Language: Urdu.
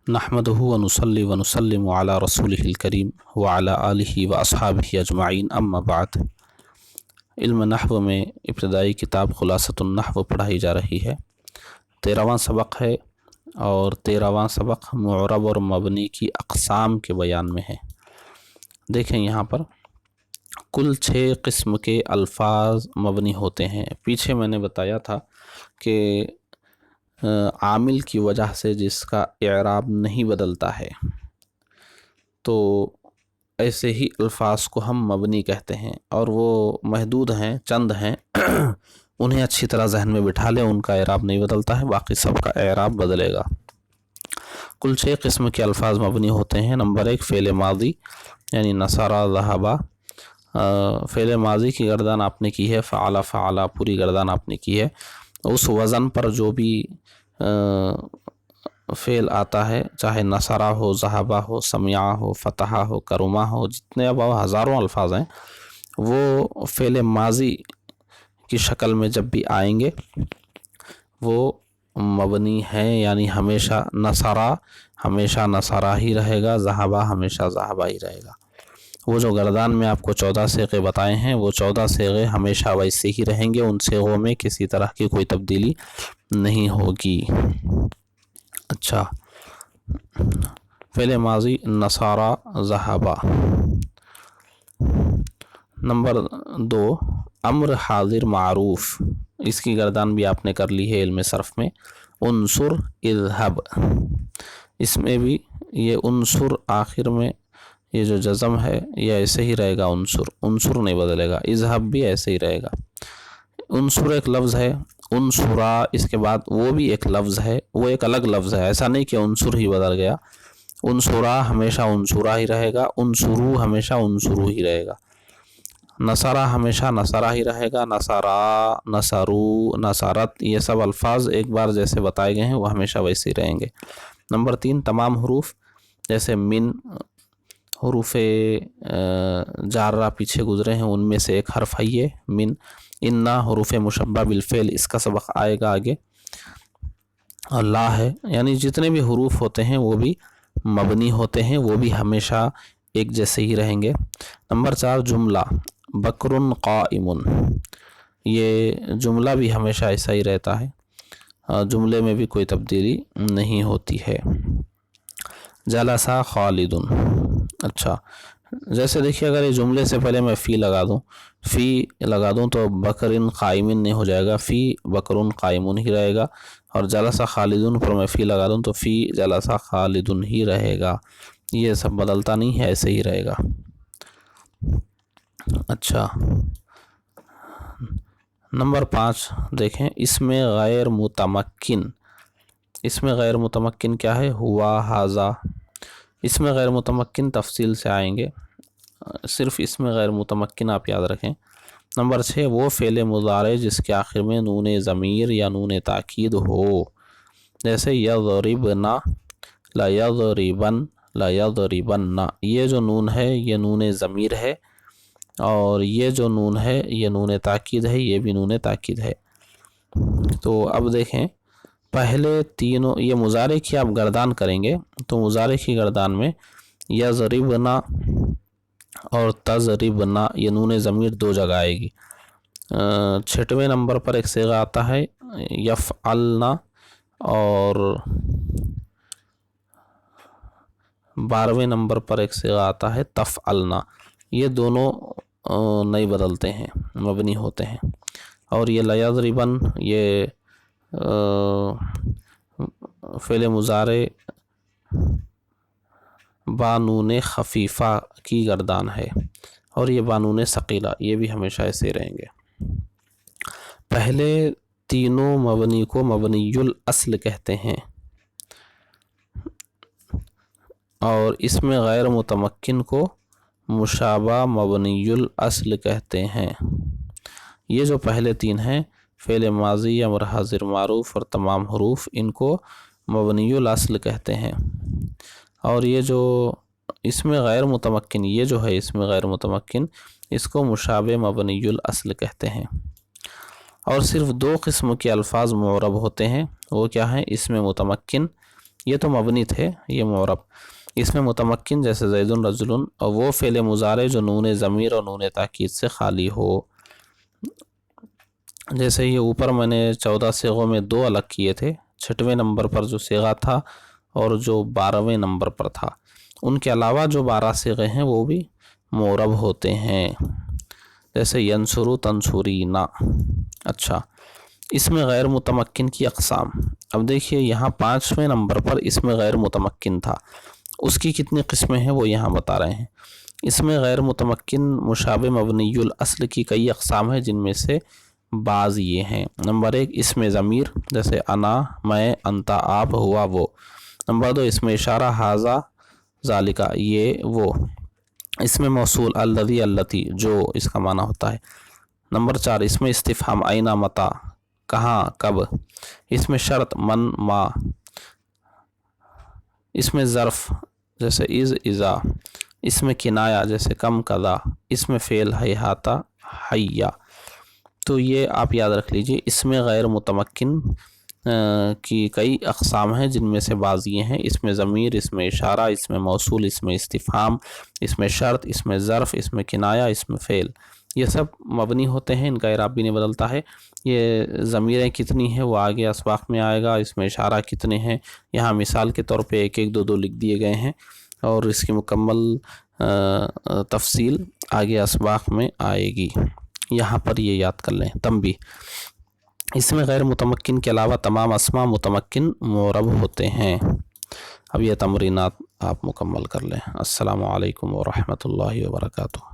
نحمدہ ونصلی ونسلم علی رسولہ الکریم وعلی آلہ واصحابہ اجمعین اما بعد۔ علم نحو میں ابتدائی کتاب خلاصۃ النحو پڑھائی جا رہی ہے۔ 13واں سبق ہے اور 13واں سبق معرب اور مبنی کی اقسام کے بیان میں ہے۔ دیکھیں یہاں پر کل 6 قسم کے الفاظ مبنی ہوتے ہیں۔ پیچھے میں نے بتایا تھا کہ عامل کی وجہ سے جس کا اعراب نہیں بدلتا ہے تو ایسے ہی الفاظ کو ہم مبنی کہتے ہیں، اور وہ محدود ہیں، چند ہیں، انہیں اچھی طرح ذہن میں بٹھا لیں، ان کا اعراب نہیں بدلتا ہے، باقی سب کا اعراب بدلے گا۔ کل 6 قسم کے الفاظ مبنی ہوتے ہیں۔ نمبر 1 فعل ماضی یعنی نصر ذہب۔ فعل ماضی کی گردان آپ نے کی ہے، فعل فعلا پوری گردان آپ نے کی ہے۔ اس وزن پر جو بھی فعل آتا ہے، چاہے نصرہ ہو، ذہبہ ہو، سمعہ ہو، فتحہ ہو، کرمہ ہو، جتنے اب ہزاروں الفاظ ہیں وہ فعل ماضی کی شکل میں جب بھی آئیں گے وہ مبنی ہیں، یعنی ہمیشہ نصرہ ہی رہے گا، ذہبہ ہمیشہ ذہبہ ہی رہے گا۔ وہ جو گردان میں آپ کو 14 صیغے بتائے ہیں وہ 14 صیغے ہمیشہ ویسے ہی رہیں گے، ان صیغوں میں کسی طرح کی کوئی تبدیلی نہیں ہوگی۔ اچھا، فعل ماضی نصارہ ذہبہ۔ نمبر 2 امر حاضر معروف، اس کی گردان بھی آپ نے کر لی ہے علم صرف میں۔ انصر اذهب، اس میں بھی یہ انصر آخر میں یہ جو جزم ہے یہ ایسے ہی رہے گا، انصر نہیں بدلے گا، اذهب بھی ایسے ہی رہے گا۔ انصر ایک لفظ ہے، انصرا اس کے بعد وہ بھی ایک لفظ ہے، وہ ایک الگ لفظ ہے، ایسا نہیں کہ انصر ہی بدل گیا۔ انصرا ہمیشہ انصرا ہی رہے گا، انصرو ہمیشہ انصرو ہی رہے گا، نصرہ ہمیشہ نصرہ ہی رہے گا، نصرا، نصرو، نصرت، یہ سب الفاظ ایک بار جیسے بتائے گئے ہیں وہ ہمیشہ ویسے ہی رہیں گے۔ نمبر 3 تمام حروف، جیسے من، حروف جارہ پیچھے گزرے ہیں ان میں سے ایک حرف ہے یہ من۔ انا حروف مشبہ بالفعل، اس کا سبق آئے گا آگے۔ اور لا ہے، یعنی جتنے بھی حروف ہوتے ہیں وہ بھی مبنی ہوتے ہیں، وہ بھی ہمیشہ ایک جیسے ہی رہیں گے۔ نمبر 4 جملہ، بکر قائم، یہ جملہ بھی ہمیشہ ایسا ہی رہتا ہے، جملے میں بھی کوئی تبدیلی نہیں ہوتی ہے۔ جلس خالد، اچھا جیسے دیکھیے اگر یہ جملے سے پہلے میں فی لگا دوں تو بکر قائم نہیں ہو جائے گا، فی بکر قائم ہی رہے گا، اور جلس خالد پر میں فی لگا دوں تو فی جلس خالد ہی رہے گا، یہ سب بدلتا نہیں ہے، ایسے ہی رہے گا۔ اچھا، نمبر 5 دیکھیں اس میں غیر متمکن، اس میں غیر متمکن کیا ہے؟ ہوا، ہاذا، اس میں غیر متمکن تفصیل سے آئیں گے، صرف اس میں غیر متمکن آپ یاد رکھیں۔ نمبر 6 وہ فعل مضارع جس کے آخر میں نون ضمیر یا نون تاکید ہو، جیسے یضربن، لا یضربن، لا یضربن، یہ جو نون ہے یہ نون ضمیر ہے، اور یہ جو نون ہے یہ نون تاکید ہے، یہ بھی نون تاکید ہے۔ تو اب دیکھیں پہلے تینوں، یہ مضارع کی آپ گردان کریں گے تو مضارع کی گردان میں یضربنا اور تضربنا، یہ نون ضمیر 2 جگہ آئے گی۔ 6ویں نمبر پر ایک صیغہ آتا ہے یفعلنا، اور 12ویں نمبر پر ایک صیغہ آتا ہے تفعلنا، یہ دونوں نہیں بدلتے ہیں، مبنی ہوتے ہیں۔ اور یہ لا یضربن، یہ فعل مضارع بانون خفیفہ کی گردان ہے، اور یہ بانون ثقیلہ، یہ بھی ہمیشہ ایسے رہیں گے۔ پہلے تینوں مبنی کو مبنی الاصل کہتے ہیں، اور اس میں غیر متمکن کو مشابہ مبنی الاصل کہتے ہیں۔ یہ جو پہلے 3 ہیں، فعل ماضی، امر حاضر معروف اور تمام حروف، ان کو مبنی الاصل کہتے ہیں۔ اور یہ جو اس میں غیر متمکن، یہ جو ہے اس میں غیر متمکن، اس کو مشابہ مبنی الاصل کہتے ہیں۔ اور صرف 2 قسم کے الفاظ معرب ہوتے ہیں، وہ کیا ہیں؟ اس میں متمکن یہ تو مبنی تھے، یہ معرب۔ اس میں متمکن جیسے زیدن رجلن، اور وہ فعل مضارع جو نون ضمیر اور نون تاکید سے خالی ہو، جیسے یہ اوپر میں نے 14 صیغوں میں 2 الگ کیے تھے، 6ویں نمبر پر جو صیغہ تھا اور جو 12ویں نمبر پر تھا، ان کے علاوہ جو 12 صیغے ہیں وہ بھی معرب ہوتے ہیں، جیسے ینصرو تنصرینا۔ اچھا، اس میں غیر متمکن کی اقسام۔ اب دیکھیے یہاں 5ویں نمبر پر اس میں غیر متمکن تھا، اس کی کتنی قسمیں ہیں وہ یہاں بتا رہے ہیں۔ اس میں غیر متمکن مشابہ مبنی الاصل کی کئی اقسام ہیں، جن میں سے بعض یہ ہیں۔ نمبر 1 اسم ضمیر، جیسے انا، میں، انتا، آپ، ہوا، وہ۔ نمبر 2 اسم اشارہ، ھذا، ذالکا، یہ وہ۔ اسم موصول، الذی، اللتی، جو اس کا معنی ہوتا ہے۔ نمبر 4 اسم استفہام، این، متی، کہاں، کب۔ اسم شرط، من، ما۔ اسم ظرف جیسے از، اذا۔ اسم کنایہ جیسے کم، کذا۔ اسم فعل، ہیہات، حیا۔ تو یہ آپ یاد رکھ لیجئے، اس میں غیر متمکن کی کئی اقسام ہیں، جن میں سے بعض یہ ہیں: اسم ضمیر، اسم اشارہ، اسم موصول، اسم استفہام، اسم شرط، اسم ظرف، اسم کنایہ، اسم فعل۔ یہ سب مبنی ہوتے ہیں، ان کا اعراب بھی نہیں بدلتا ہے۔ یہ ضمیریں کتنی ہیں وہ آگے اسباق میں آئے گا، اس میں اشارہ کتنے ہیں، یہاں مثال کے طور پہ 1 1 2 2 لکھ دیے گئے ہیں، اور اس کی مکمل تفصیل آگے اسباق میں آئے گی۔ یہاں پر یہ یاد کر لیں۔ تنبیہ: اس میں غیر متمکن کے علاوہ تمام اسماء متمکن معرب ہوتے ہیں۔ اب یہ تمرینات آپ مکمل کر لیں۔ السلام علیکم ورحمۃ اللہ وبرکاتہ۔